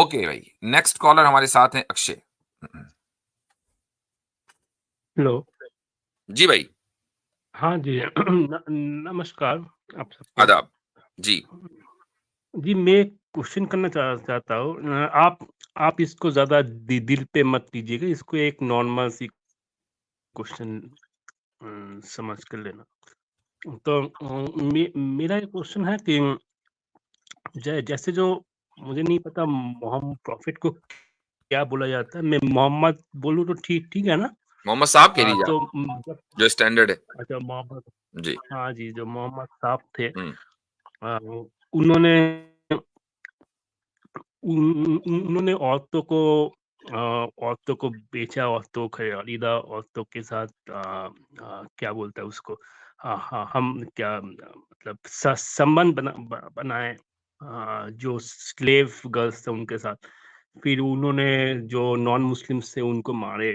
Okay भाई, next collar हमारे साथ हैं अक्षय। हेलो जी भाई। हाँ जी नमस्कार आप सबको। आदाब जी। जी मैं क्वेश्चन करना चाहता हूँ। आप इसको ज़्यादा दिल पे मत लीजिएगा, इसको एक नॉर्मल सी क्वेश्चन समझ कर लेना। तो मेरा एक क्वेश्चन है कि जैसे जो मुझे नहीं पता मोहम्मद प्रॉफिट को क्या बोला जाता है, मैं मोहम्मद बोलूँ तो ठीक ठीक है ना? मोहम्मद साहब कह लीजिए तो आप, जो स्टैंडर्ड है। अच्छा मोहम्मद, जी। हाँ जी, जो मोहम्मद साहब थे, हम्म। उन्होंने उन्होंने औरतों को बेचा, औरतों को खरीदा, औरतों के साथ क्या बोलते हैं उसको, हम क्या मतलब संबंध बनाए, जो स्लेव गर्ल्स थे उनके साथ। फिर उन्होंने जो नॉन मुस्लिम थे उनको मारे।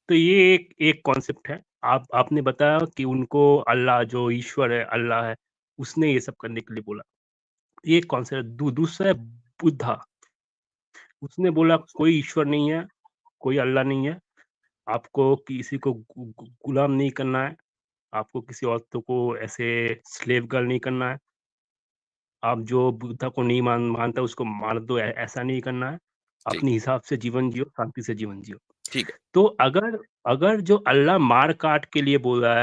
तो ये एक कॉन्सेप्ट है। आपने बताया कि उनको अल्लाह, जो ईश्वर है, अल्लाह है, उसने ये सब करने के लिए बोला। ये एक कॉन्सेप्ट। दूसरा है बुद्धा। उसने बोला कोई ईश्वर नहीं है, कोई अल्लाह नहीं है, आपको किसी को गुलाम नहीं करना है, आपको किसी औरतों को ऐसे स्लेव गर्ल नहीं करना है, आप जो बुद्धा को नहीं मानता उसको मार दो, ऐसा नहीं करना है, ठीक। अपने हिसाब से जीवन जियो, शांति से जीवन जियो। ठीक है। तो अगर अगर जो अल्लाह मार काट के लिए बोल रहा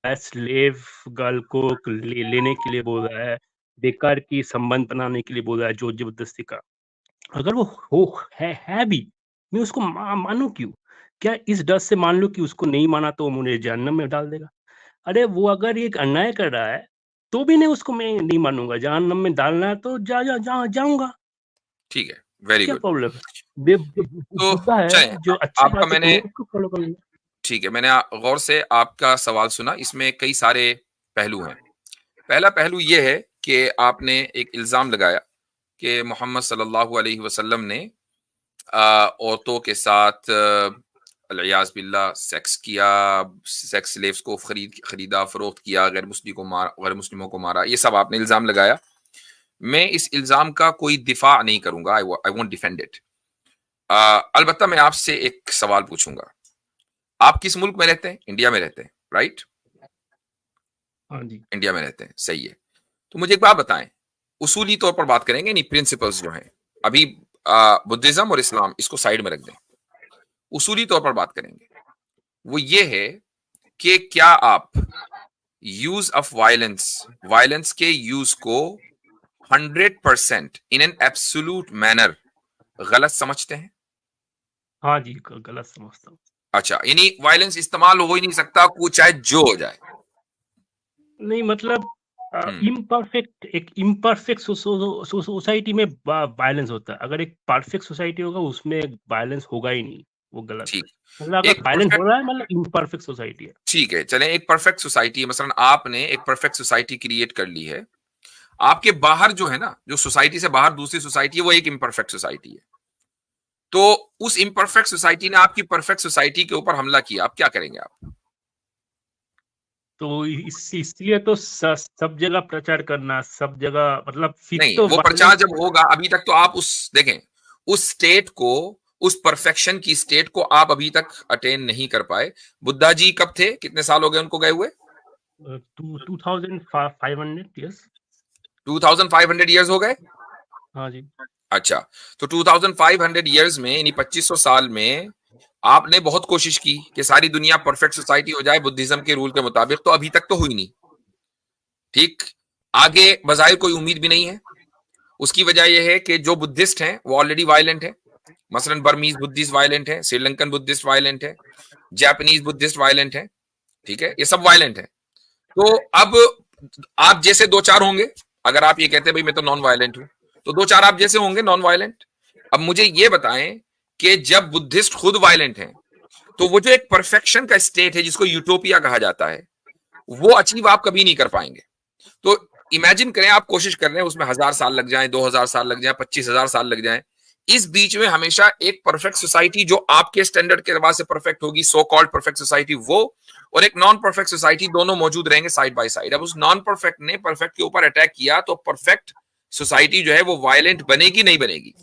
है, स्लेव गर्ल को लेने के लिए बोल रहा है, बेकार की संबंध बनाने के लिए बोल रहा है, जोर जबरदस्ती का, अगर वो हो है भी, मैं उसको मानूँ क्यों? क्या इस डर से मान लूँ कि उसको नहीं माना तो वो मुझे जहन्नम में डाल देगा? अरे वो अगर एक अन्याय कर रहा है, तो भी नहीं, उसको मैं नहीं मानूँगा। जहन्नम में डालना है तो जाऊँगा। ठीक है, वेरी क्या गुड। प्रॉब्लम है? बे ब तो बुद्धा है, चलें, जो अच्छी आपका बातें मैंने, करेंगे उसको फॉलो करेंगे। ठीक है, मैंने गौर से आपका सवाल सुना। इसमें कई सारे पहलू हैं। पहला पहलू ये है कि आपने एक इल्जाम लगाया कि मोहम्मद सल्लल्लाहु अलैहि वसल्लम ने औरतों के साथ अलियाज़ बिल्लाह सेक्स किया, सेक्स स्लेव्स को खरीदा फरोख्त किया, गैर मुस्लिमों को मारा, ये सब आपने इल्जाम लगाया। मैं इस इल्जाम का कोई दिफा नहीं करूंगा, आई वोंट डिफेंड इट। अलबत्ता मैं आपसे एक सवाल पूछूंगा। आप किस मुल्क में रहते हैं? इंडिया में रहते हैं, राइट? हाँ जी। इंडिया में रहते हैं, सही है। तो मुझे एक बात बताएं, उसूली तौर पर बात करेंगे, नहीं प्रिंसिपल्स जो हैं, अभी बुद्धिज्म और इस्लाम इसको साइड में रख दें, उसूली तौर पर बात करेंगे। वो ये है कि क्या आप यूज ऑफ वायलेंस, वायलेंस के यूज को 100% इन एन एब्सोल्यूट मैनर गलत समझते हैं? हाँ जी, गलत समझता हूँ। अच्छा, यानी वायलेंस इस्तेमाल हो ही नहीं सकता, को चाहे जो हो जाए। नहीं मतलब हम्म। इम्परफेक्ट, एक इम्परफेक्ट सोसाइटी में वायलेंस होता है। अगर एक परफेक्ट सोसाइटी होगा उसमें वायलेंस होगा ही नहीं, वो गलत है। ठीक। मतलब अगर एक वायलेंस हो परफेक्ट, रहा है मतलब इम्परफेक्ट सोसाइटी है। ठीक है, चलें, एक परफेक्ट सोसाइटी है, मसलन आपने एक परफेक्ट सोसाइटी क्रिएट कर ली है। आपके बाहर जो है ना, जो सोसाइटी से बाहर दूसरी सोसाइटी है, वो एक इम्परफेक्ट सोसाइटी है। तो उस इम्परफेक्ट सोसाइटी ने आपकी परफेक्ट सोसाइटी के ऊपर हमला किया, आप क्या करेंगे? आप तो इसलिए तो सब जगह प्रचार करना, सब जगह मतलब फिर नहीं, तो वो प्रचार वायलेंस। जब होगा, अभी तक तो आप उस देखें, उस स्टेट को, उस परफेक्शन की स्टेट को आप अभी तक अटेन नहीं कर पाए। बुद्धा जी कब थे, कितने साल हो गए उनको गए हुए? 2500 यस। 2500 ईयर्स हो गए। हाँ जी। अच्छा, तो 2500 ईयर्स में, यानी 2500 साल में आपने बहुत कोशिश की कि सारी दुनिया परफेक्ट सोसाइटी हो जाए बुद्धिज्म के रूल के मुताबिक, तो अभी तक तो हुई नहीं। ठीक, आगे बजाय कोई उम्मीद भी नहीं है। उसकी वजह यह है कि जो बुद्धिस्ट हैं वो ऑलरेडी वायलेंट है। मसलन बर्मीज बुद्धिस्ट वायलेंट है, श्रीलंकन बुद्धिस्ट वायलेंट है, जापानीज बुद्धिस्ट वायलेंट है। ठीक है, ये सब वायलेंट है। तो अब आप जैसे दो चार होंगे, अगर आप ये कहते हैं भाई मैं तो नॉन वायलेंट हूं, तो दो चार आप जैसे होंगे नॉन वायलेंट। अब मुझे ये बताएं कि जब बुद्धिस्ट खुद वायलेंट हैं, तो वो जो एक परफेक्शन का स्टेट है जिसको यूटोपिया कहा जाता है, वो अचीव आप कभी नहीं कर पाएंगे। तो इमेजिन करें, आप कोशिश कर रहे हैं, उसमें 1000 साल लग जाए, 2000 साल लग जाए, 25,000 साल लग जाए, इस बीच में हमेशा एक परफेक्ट सोसाइटी जो आपके स्टैंडर्ड के लिहाज से परफेक्ट होगी, सो कॉल्ड परफेक्ट सोसाइटी, वो और एक नॉन परफेक्ट सोसाइटी दोनों मौजूद रहेंगे साइड बाय साइड। अब उस नॉन परफेक्ट ने परफेक्ट के ऊपर अटैक किया तो परफेक्ट सोसाइटी जो है वो वायलेंट बनेगी नहीं बनेगी?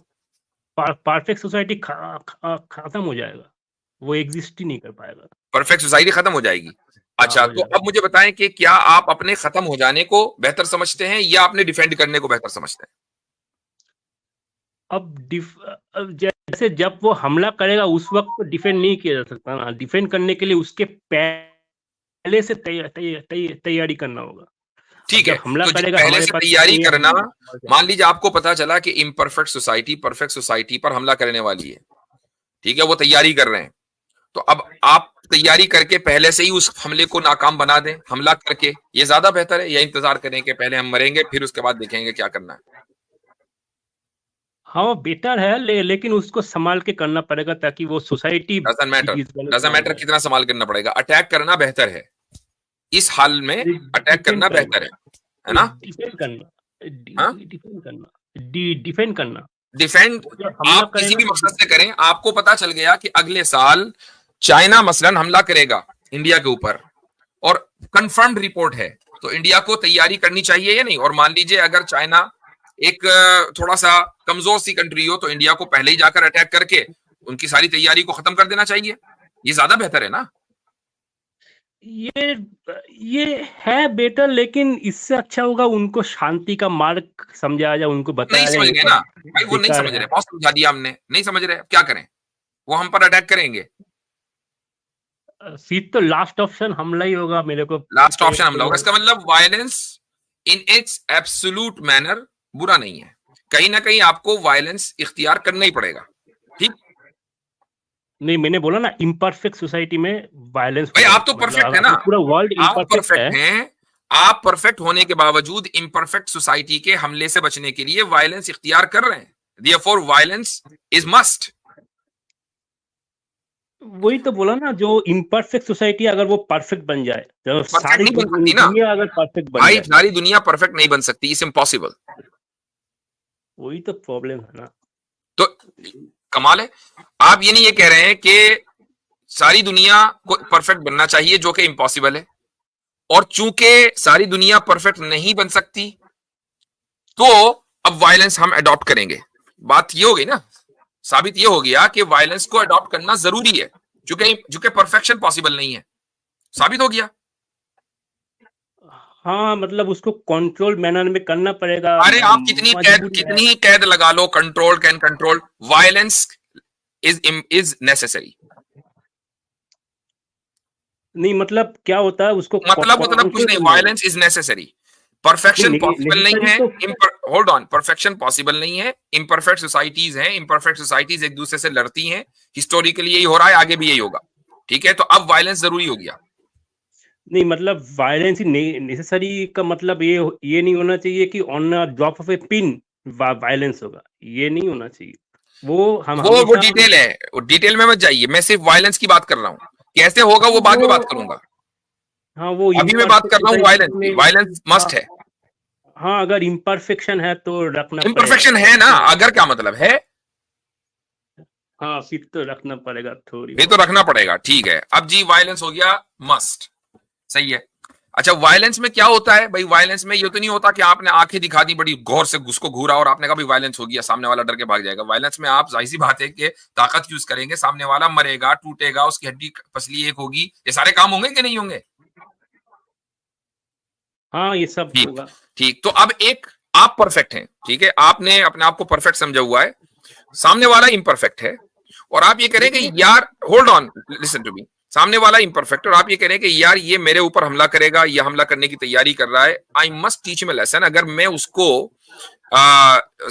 परफेक्ट सोसाइटी खत्म हो जाएगा, वो एग्जिस्ट ही नहीं कर पाएगा। परफेक्ट सोसाइटी खत्म हो जाएगी। अच्छा, हो तो जाएगा। अब मुझे बताएं कि क्या आप अपने खत्म हो जाने को बेहतर समझते हैं या अपने डिफेंड करने को बेहतर समझते हैं? अब जैसे जब वो हमला करेगा उस वक्त तो डिफेंड नहीं किया जा सकता ना, डिफेंड करने के लिए उसके पहले से तैयारी करना होगा। ठीक जब है, हमला तो करेगा पहले हमारे से पास तैयारी नहीं है, करना, हम मान लीजिए आपको पता चला कि इम्परफेक्ट सोसाइटी परफेक्ट सोसाइटी पर हमला करने वाली है, ठीक है, वो तैयारी कर रहे हैं, तो अब आप तैयारी करके पहले से ही उस हमले को नाकाम बना दें, हमला करके, ये ज्यादा बेहतर है या इंतजार करें कि पहले हम मरेंगे फिर उसके बाद देखेंगे क्या करना है? हाँ बेटर है, लेकिन उसको संभाल के करना पड़ेगा ताकि वो सोसाइटी डजंट मैटर, गलत डजंट ना हो मैटर जाए। कितना संभाल करना पड़ेगा, अटैक करना बेहतर है, इस हाल में अटैक डिफेंड करना करना, बेहतर है ना? डिफेंड करना, हाँ, डिफेंड करना, डिफेंड करना। डिफेंड जब हमला आप किसी करेगा भी तो मकसद से करें, आपको पता चल गया कि अगले साल चाइना मसलन हमला करेगा इंडिया के ऊपर और कंफर्म्ड रिपोर्ट है, तो इंडिया को तैयारी करनी चाहिए या नहीं? और मान लीजिए अगर चाइना एक थोड़ा सा कमजोर सी कंट्री हो, तो इंडिया को पहले ही जाकर अटैक करके उनकी सारी तैयारी को खत्म कर देना चाहिए, ये ज्यादा बेहतर है ना? ये है बेटर, लेकिन इससे अच्छा होगा उनको शांति का मार्ग समझाया जाए, उनको नहीं बताया जाए समझ ये गए सब ना भाई, वो नहीं बेकार समझ है। रहे, बहुत समझा दिया हमने, नहीं समझ रहे, अब क्या करें? वो हम पर अटैक करेंगे, फिर तो लास्ट ऑप्शन हमला ही होगा मेरे को। लास्ट ऑप्शन हमला होगा। इसका मतलब violence in its absolute manner बुरा नहीं है, कहीं ना कहीं आपको वायलेंस इख्तियार करना ही पड़ेगा, ठीक? नहीं, मैंने बोला ना इम्परफेक्ट सोसाइटी में वायलेंस भाई होगा, आप तो परफेक्ट है ना, पूरा वर्ल्ड आप इम्परफेक्ट है। परफेक्ट हैं, आप परफेक्ट होने के बावजूद इम्परफेक्ट सोसाइटी के हमले से बचने के लिए वायलेंस इख्तियार कर रहे हैं, देयरफॉर वायलेंस इज मस्ट। वही तो बोला ना, जो इम्परफेक्ट सोसाइटी अगर वो परफेक्ट बन जाए, तो परफेक्ट सारी नहीं बन सकती ना दुनिया अगर परफेक्ट बन भाई, जाए, सारी दुनिया परफेक्ट नहीं बन सकती, इट्स इम्पॉसिबल। वही तो प्रॉब्लम है ना। तो कमाल है, आप ये नहीं ये कह रहे हैं कि सारी दुनिया को परफेक्ट बनना चाहिए, जो कि इम्पॉसिबल है, और चूंकि सारी दुनिया परफेक्ट नहीं बन सकती तो अब वायलेंस हम अडॉप्ट करेंगे। बात ये हो गई ना, साबित ये हो गया कि वायलेंस को अडॉप्ट करना जरूरी है, चूंकि परफेक्शन पॉसिबल नहीं है, साबित हो गया। हाँ, मतलब उसको कंट्रोल मैनर में करना पड़ेगा। अरे आप कितनी कैद लगा लो, control can control, violence is necessary. नहीं, मतलब क्या होता है उसको मतलब कुछ नहीं, violence is necessary, perfection possible नहीं है, होल्ड ऑन, परफेक्शन पॉसिबल नहीं है, इम्परफेक्ट सोसाइटीज हैं, इम्परफेक्ट सोसाइटीज एक दूसरे से लड़ती हैं, हिस्टोरिकली यही हो रहा है, आगे भी यही होगा, ठीक है? तो अब वायलेंस जरूरी हो गया। नहीं, मतलब वायलेंस नेसेसरी का मतलब ये नहीं होना चाहिए कि on drop of A pin violence होगा, ये नहीं होना चाहिए। वो डिटेल है, वो डिटेल में मत जाइए, मैं सिर्फ वायलेंस की बात कर रहा हूँ, कैसे होगा वो बाद में बात करूंगा। हाँ, वो अभी मैं बात कर रहा हूँ वायलेंस की, वायलेंस मस्ट है। हाँ, अगर इम्परफेक्शन है तो रखना, इम्परफेक्शन है ना, अगर क्या मतलब है? हाँ, फिर तो रखना पड़ेगा थोड़ी, ये तो रखना पड़ेगा, ठीक है। अब जी वायलेंस हो गया मस्ट, सही है। अच्छा, वायलेंस में क्या होता है भाई? वायलेंस में ये तो नहीं होता कि आपने आंखें दिखा दी बड़ी गौर से, उसको घूरा और आपने कहा भाई वायलेंस हो गया, सामने वाला डर के भाग जाएगा। वायलेंस में आप जाहिर सी बात है कि ताकत यूज करेंगे, सामने वाला मरेगा, टूटेगा, उसकी हड्डी पसली एक होगी, ये सारे काम होंगे कि नहीं होंगे? हाँ, ये सब होगा, ठीक। तो अब एक आप परफेक्ट हैं, ठीक है, आपने अपने आप को परफेक्ट समझा हुआ है, सामने वाला इम्परफेक्ट है, और आप ये करेंगे यार, hold on, listen to me, सामने वाला इम्परफेक्ट और आप ये करें कि यार ये मेरे ऊपर हमला करेगा, ये हमला करने की तैयारी कर रहा है, I must teach him a lesson. अगर मैं उसको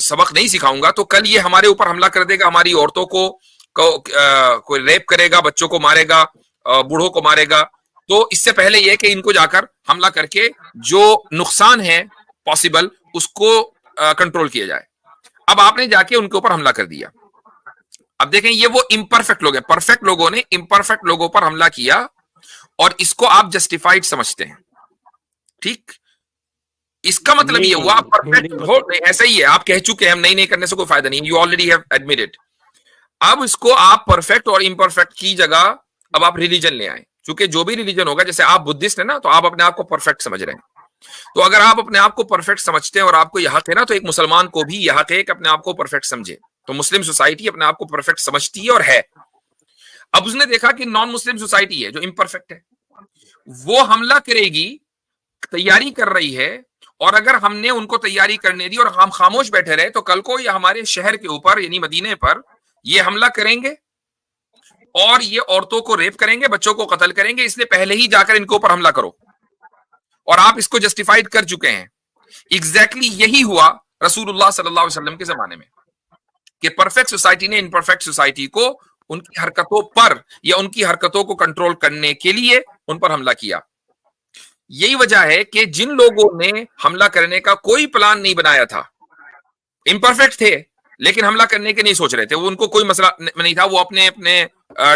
सबक नहीं सिखाऊंगा तो कल ये हमारे ऊपर हमला कर देगा, हमारी औरतों को कोई रेप करेगा, बच्चों को मारेगा, बूढ़ों को मारेगा। तो इससे पहले यह कि इनको जाकर हमला करके जो नुकसान है पॉसिबल उसको कंट्रोल किया जाए। अब आपने जाके उनके ऊपर हमला कर दिया। अब देखें, ये वो इम्परफेक्ट लोग हैं, परफेक्ट लोगों ने इम्परफेक्ट लोगों पर हमला किया और इसको आप जस्टिफाइड समझते हैं, ठीक? इसका मतलब ये हुआ आप परफेक्ट हो, ऐसा ही है, आप कह चुके हैं हम नहीं करने से कोई फायदा नहीं, यू ऑलरेडी हैव एडमिटेड। अब इसको आप परफेक्ट और इम्परफेक्ट की जगह अब आप रिलीजन ले आए, क्योंकि जो भी रिलीजन होगा, जैसे आप बुद्धिस्ट है ना, तो आप अपने आप को परफेक्ट समझ रहे हैं, तो अगर आप अपने आप को परफेक्ट समझते हैं और आपको यह हक है ना, तो एक मुसलमान को भी यह हक है कि अपने आप को परफेक्ट समझे। तो मुस्लिम सोसाइटी अपने आप को परफेक्ट समझती है और है। अब उसने देखा कि नॉन मुस्लिम सोसाइटी है जो इम्परफेक्ट है, वो हमला करेगी, तैयारी कर रही है, और अगर हमने उनको तैयारी करने दी और हम खामोश बैठे रहे तो कल को ये हमारे शहर के ऊपर यानी मदीने पर ये हमला करेंगे और ये औरतों को रेप करेंगे, बच्चों को कत्ल करेंगे, इसलिए पहले ही जाकर इनके ऊपर हमला करो। और आप इसको जस्टिफाइड कर चुके हैं। एग्जैक्टली यही हुआ रसूलुल्लाह सल्लल्लाहु अलैहि वसल्लम के जमाने में कि परफेक्ट सोसाइटी ने इनपरफेक्ट सोसाइटी को उनकी हरकतों पर या उनकी हरकतों को कंट्रोल करने के लिए उन पर हमला किया। यही वजह है कि जिन लोगों ने हमला करने का कोई प्लान नहीं बनाया था, इम्परफेक्ट थे लेकिन हमला करने के नहीं सोच रहे थे, वो उनको कोई मसला नहीं था, वो अपने अपने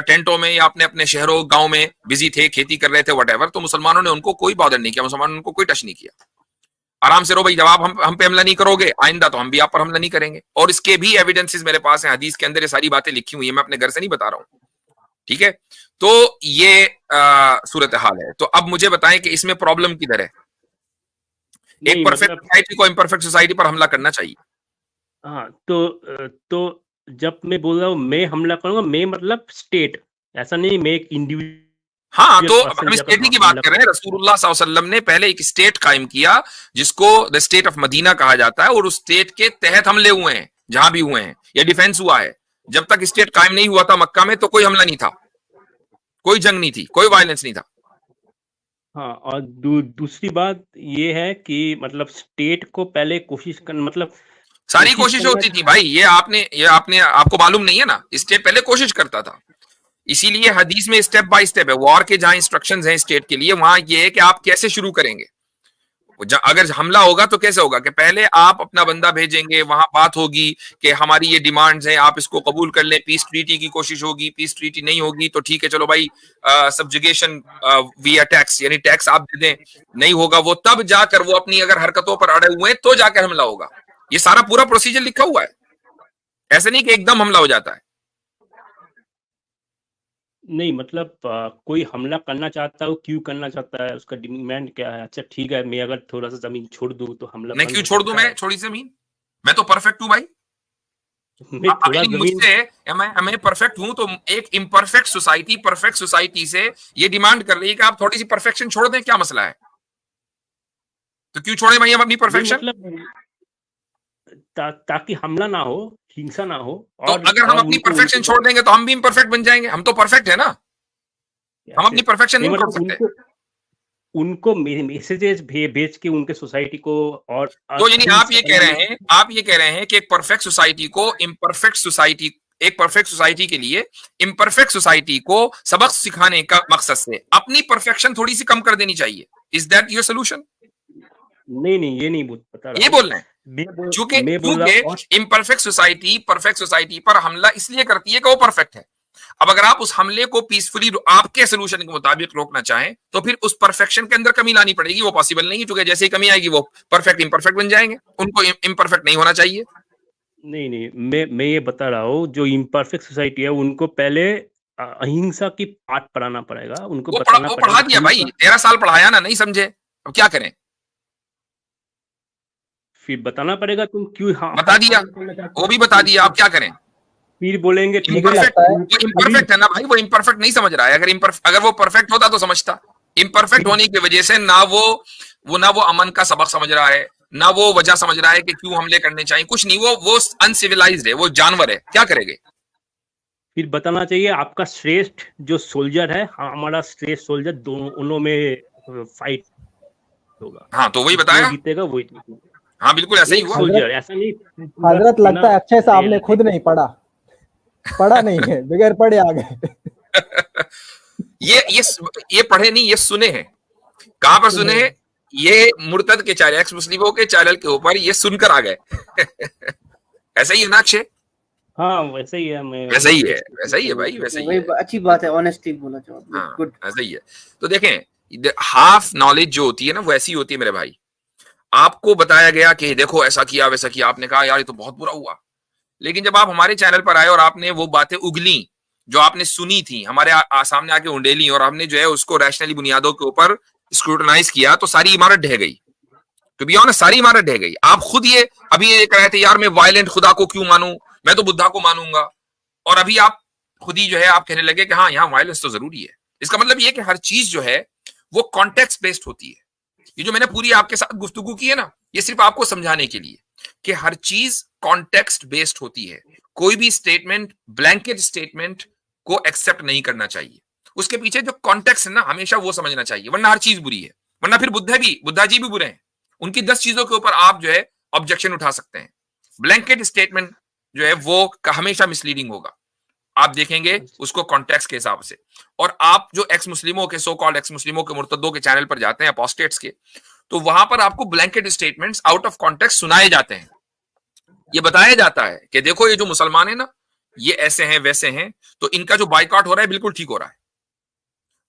टेंटों में या अपने अपने शहरों गांव में बिजी थे, खेती कर रहे थे, व्हाटएवर, तो मुसलमानों ने उनको कोई बॉदर नहीं किया, मुसलमानों ने उनको कोई टच नहीं किया। आराम से रहो भाई, जब आप हम पे हमला नहीं करोगे आइंदा तो हम भी आप पर हमला नहीं करेंगे। और इसके भी एविडेंसेस मेरे पास हैं, हदीस के अंदर ये सारी बातें लिखी हुई है, मैं अपने घर से नहीं बता रहा हूं, ठीक है। तो ये सूरत हाल है। तो अब मुझे बताएं कि इसमें प्रॉब्लम किधर है? एक परफेक्ट सोसाइटी को इम्परफेक्ट सोसाइटी पर हमला करना चाहिए। हाँ, तो जब मैं बोल रहा हूँ मैं हमला करूंगा, मैं मतलब स्टेट, ऐसा नहीं मैं एक इंडिविजुअल। हाँ, तो हम स्टेट की बात कर रहे हैं। रसूलुल्लाह सल्लल्लाहु अलैहि वसल्लम ने पहले एक स्टेट कायम किया जिसको द स्टेट ऑफ मदीना कहा जाता है, और उस स्टेट के तहत हमले हुए हैं जहां भी हुए हैं, या डिफेंस हुआ है। जब तक स्टेट कायम नहीं हुआ था मक्का में तो कोई हमला नहीं था, कोई जंग नहीं थी, कोई वायलेंस नहीं था। हाँ, और दूसरी बात ये है कि मतलब स्टेट को पहले कोशिश कर, मतलब सारी कोशिश होती थी भाई, ये आपने आपको मालूम नहीं है ना, स्टेट पहले कोशिश करता था। इसीलिए हदीस में स्टेप बाय स्टेप है, वॉर के जहां इंस्ट्रक्शंस हैं स्टेट के लिए, वहां ये है कि आप कैसे शुरू करेंगे। अगर हमला होगा तो कैसे होगा कि पहले आप अपना बंदा भेजेंगे, वहां बात होगी कि हमारी ये डिमांड्स हैं, आप इसको कबूल कर लें, पीस ट्रीटी की कोशिश होगी, पीस ट्रीटी नहीं होगी तो ठीक है चलो भाई सब्जुगेशन विया टैक्स, यानी टैक्स आप दे दें, नहीं होगा वो तब जाकर वो अपनी अगर हरकतों पर अड़े हुए तो जाकर हमला होगा। ये सारा पूरा प्रोसीजर लिखा हुआ है, ऐसे नहीं कि एकदम हमला हो जाता है। नहीं मतलब कोई हमला करना चाहता है, क्यों करना चाहता है, उसका डिमांड क्या है? अच्छा ठीक है, मैं अगर थोड़ा सा जमीन छोड़ दूं तो हमला मैं क्यों छोड़ दूं? मैं छोड़ी जमीन, मैं तो परफेक्ट हूं भाई। मुझसे मैं परफेक्ट हूं तो एक इम्परफेक्ट सोसाइटी परफेक्ट सोसाइटी से ये डिमांड कर रही है कि आप थोड़ी सी परफेक्शन छोड़ दें, क्या मसला है? तो क्यों छोड़े भाई हम अपनी परफेक्शन? मतलब ताकि हमला ना हो, हिंसा ना हो। तो अगर हम अपनी परफेक्शन छोड़ देंगे तो हम भी इम्परफेक्ट बन जाएंगे, हम तो परफेक्ट है ना, हम अपनी परफेक्शन नहीं छोड़ सकते। उनको मैसेजेस भेज के उनके सोसाइटी को, और तो यानी आप ये कह रहे हैं कि एक परफेक्ट सोसाइटी को इम्परफेक्ट सोसाइटी, एक परफेक्ट सोसाइटी के लिए इम्परफेक्ट सोसाइटी को सबक सिखाने का मकसद से अपनी परफेक्शन थोड़ी सी कम कर देनी चाहिए। Is that your solution? नहीं, ये नहीं बता रहा, ये बोल रहे हैं चूंकि इम्परफेक्ट सोसाइटी परफेक्ट सोसाइटी पर हमला इसलिए करती है कि वो परफेक्ट है। अब अगर आप उस हमले को पीसफुली आपके सोल्यूशन के मुताबिक रोकना चाहें तो फिर उस परफेक्शन के अंदर कमी लानी पड़ेगी, वो पॉसिबल नहीं है, क्योंकि जैसे ही कमी आएगी वो परफेक्ट इम्परफेक्ट बन जाएंगे, उनको इम्परफेक्ट नहीं होना चाहिए। नहीं, मैं ये बता रहा हूँ, जो इम्परफेक्ट सोसाइटी है उनको पहले अहिंसा की पाठ पढ़ाना पड़ेगा, उनको बताना पड़ेगा। पढ़ा दिया भाई, 13 साल पढ़ाया ना, नहीं समझे, अब क्या करें? फिर बताना पड़ेगा तुम क्यों। हाँ, बता दिया, वो भी बता दिया, आप क्या करें? फिर बोलेंगे इम्परफेक्ट है ना भाई, वो इम्परफेक्ट नहीं समझ रहा है। अगर वो परफेक्ट होता तो समझता। इम्परफेक्ट होने की वजह से ना वो अमन का सबक समझ रहा है, ना वो वजह समझ रहा है कि क्यों हमले करने चाहिए, कुछ नहीं, वो अनसिविलाइज्ड है, वो जानवर है, क्या करेंगे? फिर बताना चाहिए आपका श्रेष्ठ जो सोल्जर है, हमारा श्रेष्ठ सोल्जर, दोनों में फाइट होगा। हाँ, तो वही बताया, जीतेगा वही। हाँ बिल्कुल ऐसा ही हुआ। सोल्जर ऐसा नहीं हजरत, लगता है अच्छे से आपने खुद नहीं पढ़ा नहीं है, बगैर पढ़े आ गए। ये पढ़े नहीं, ये सुने हैं। कहां पर सुने हैं? ये मुर्तद के चैनल, एक्स मुस्लिमों के चैनल के ऊपर ये सुनकर आ गए। ऐसा ही है ना अक्षय? हाँ वैसे ही है, वैसा ही है भाई, वैसा ही है। अच्छी बात है, ऑनेस्टी बोला जवाब। हाँ, गुड, ऐसा ही है। तो देखें, हाफ नॉलेज जो होती है ना वो ऐसी होती है मेरे भाई। आपको बताया गया कि देखो ऐसा किया वैसा किया, आपने कहा यार ये तो बहुत बुरा हुआ, लेकिन जब आप हमारे चैनल पर आए और आपने वो बातें उगली जो आपने सुनी थी, हमारे सामने आके उंडेली, और हमने जो है उसको रैशनली बुनियादों के ऊपर स्क्रूटनाइज किया, तो सारी इमारत ढह गई। टू बी ऑनेस्ट सारी इमारत ढह गई। आप खुद ये अभी ये कह रहे थे यार मैं वायलेंट खुदा को क्यों मानूं, मैं तो बुद्धा को मानूंगा, और अभी आप खुद ही जो है आप कहने लगे कि हाँ यहाँ वायलेंस तो जरूरी है। इसका मतलब ये कि हर चीज जो है वो कॉन्टेक्स्ट बेस्ड होती है। ये जो मैंने पूरी आपके साथ गुफ्तगू की है ना, ये सिर्फ आपको समझाने के लिए कि हर चीज कॉन्टेक्स्ट बेस्ड होती है। कोई भी स्टेटमेंट ब्लैंकेट स्टेटमेंट को एक्सेप्ट नहीं करना चाहिए, उसके पीछे जो कॉन्टेक्स्ट है ना हमेशा वो समझना चाहिए, वरना हर चीज बुरी है। वरना फिर बुद्धा जी भी बुरे हैं, उनकी 10 चीजों के ऊपर आप जो है ऑब्जेक्शन उठा सकते हैं। ब्लैंकेट स्टेटमेंट जो है वो हमेशा मिसलीडिंग होगा, आप देखेंगे उसको कॉन्टेक्स्ट के हिसाब से। और आप जो एक्स मुस्लिमों के, सो कॉल्ड एक्स मुस्लिमों के, मुर्तदों के चैनल पर जाते हैं, अपोस्टेट्स के, तो वहां पर आपको blanket statements out of context सुनाए जाते हैं। ये बताया जाता है कि देखो ये जो मुसलमान है ना ये ऐसे हैं वैसे हैं, तो इनका जो बाइकआउट हो रहा है बिल्कुल ठीक हो रहा है।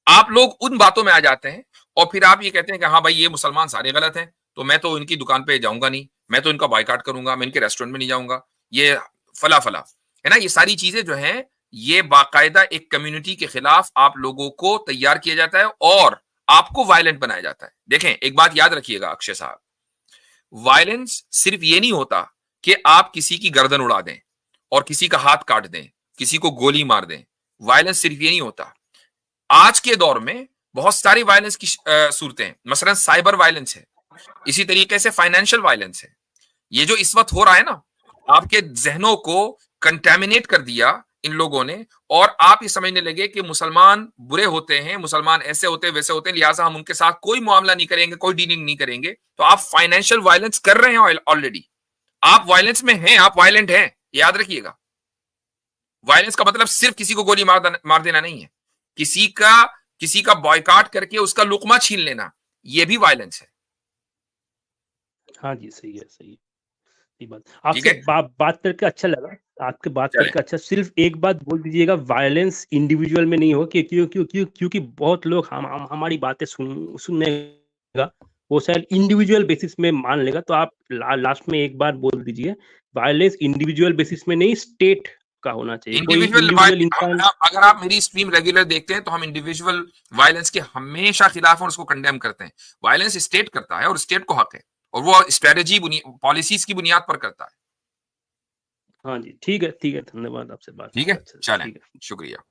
आप लोग उन बातों में आ जाते हैं और फिर आप ये कहते हैं कि हाँ भाई ये मुसलमान सारे गलत हैं, तो मैं तो इनकी दुकान पे जाऊंगा नहीं, मैं तो इनका बाइकआउट करूंगा, मैं इनके रेस्टोरेंट में नहीं जाऊंगा, ये फला फला है ना। ये सारी चीजें जो हैं ये बाकायदा एक कम्युनिटी के खिलाफ आप लोगों को तैयार किया जाता है और आपको वायलेंट बनाया जाता है। देखें एक बात याद रखिएगा अक्षय साहब, वायलेंस सिर्फ ये नहीं होता कि आप किसी की गर्दन उड़ा दें और किसी का हाथ काट दें, किसी को गोली मार दें। वायलेंस सिर्फ ये नहीं होता, आज के दौर में बहुत सारी वायलेंस की सूरतें हैं। मसलन साइबर वायलेंस है, इसी तरीके से फाइनेंशियल वायलेंस है। ये जो इस वक्त हो रहा है ना, आपके जहनों को कंटेमिनेट कर दिया इन लोगों ने, और आप ये समझने लगे कि मुसलमान बुरे होते हैं, मुसलमान ऐसे होते हैं वैसे होते हैं, लिहाजा हम उनके साथ कोई मामला नहीं करेंगे, कोई डीलिंग नहीं करेंगे। तो आप फाइनेंशियल वायलेंस कर रहे हैं ऑलरेडी, आप वायलेंस में हैं, आप वायलेंट हैं, याद रखिएगा। वायलेंस का मतलब सिर्फ किसी को गोली मार देना नहीं है, किसी का बॉयकॉट करके उसका लुकमा छीन लेना, ये भी वायलेंस है। हाँ जी, सही है, सही बात। आपसे बात करके अच्छा लगा, आपके बात करके अच्छा। सिर्फ एक बात बोल दीजिएगा, वायलेंस इंडिविजुअल में नहीं हो कि क्योंकि बहुत लोग हमारी बातें सुननेगा, वो शायद इंडिविजुअल बेसिस में मान लेगा। तो आप लास्ट में एक बार बोल दीजिए, वायलेंस इंडिविजुअल बेसिस में नहीं, स्टेट का होना चाहिए। इंडिविजुअल अगर आप मेरी स्ट्रीम रेगुलर देखते हैं तो हम इंडिविजुअल वायलेंस के हमेशा खिलाफ और उसको कंडेम करते हैं। वायलेंस स्टेट करता है और स्टेट को हक है, और वो स्ट्रेटेजी पॉलिसीज की बुनियाद पर करता है। हाँ जी, ठीक है, धन्यवाद आपसे बात। ठीक है, चलें, शुक्रिया।